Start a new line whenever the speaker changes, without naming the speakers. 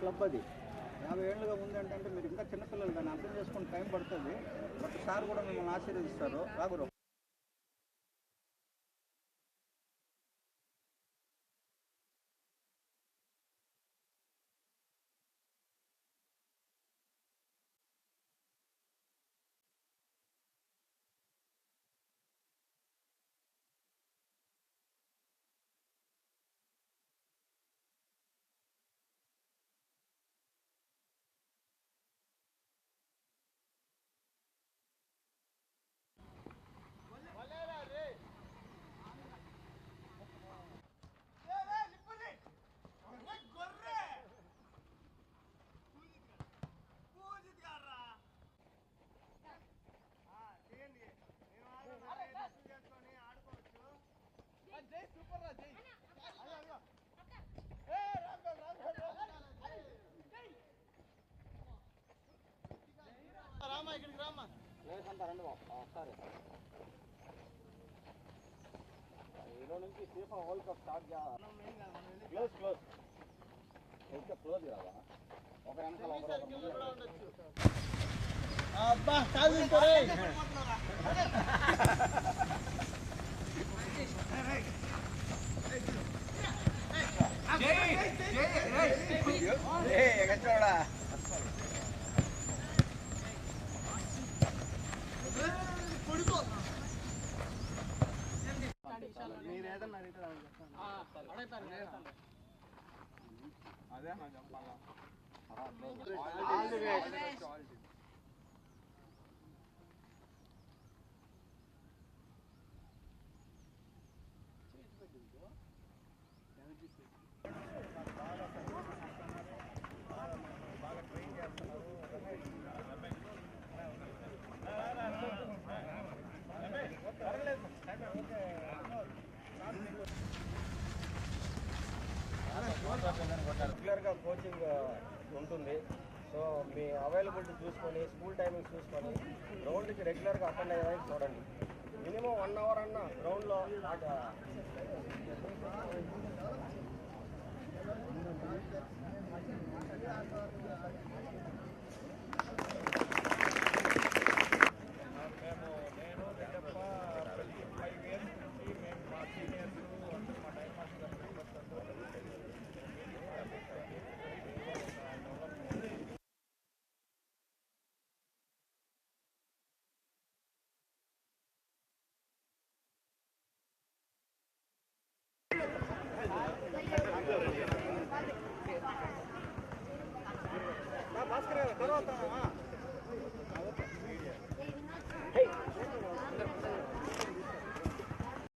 Club అది 50 ఏళ్ళుగా ఉంది అంటే మీరు ఇంకా చిన్నపిల్లలు దాన్ని అర్థం చేసుకుని టైం పడుతుంది. బట్ సార్ కూడా మిమ్మల్ని ఆశీర్వదిస్తారు. రాగురు నుంచి FIFA world cup start close close ఇంకా క్లోజ్ కావా ఒక వెనకాల అబ్బా కాదు చూడా మీరేదన్నా అదే చెప్పాలా బాగా ట్రైన్ చేస్తున్నారు. రెగ్యులర్గా కోచింగ్ ఉంటుంది. సో మీ అవైలబిలిటీ చూసుకొని స్కూల్ టైమింగ్ చూసుకొని గ్రౌండ్కి రెగ్యులర్గా అటెండ్ అయ్యేదానికి చూడండి. మినిమం 1 అవర్ అన్న గ్రౌండ్లో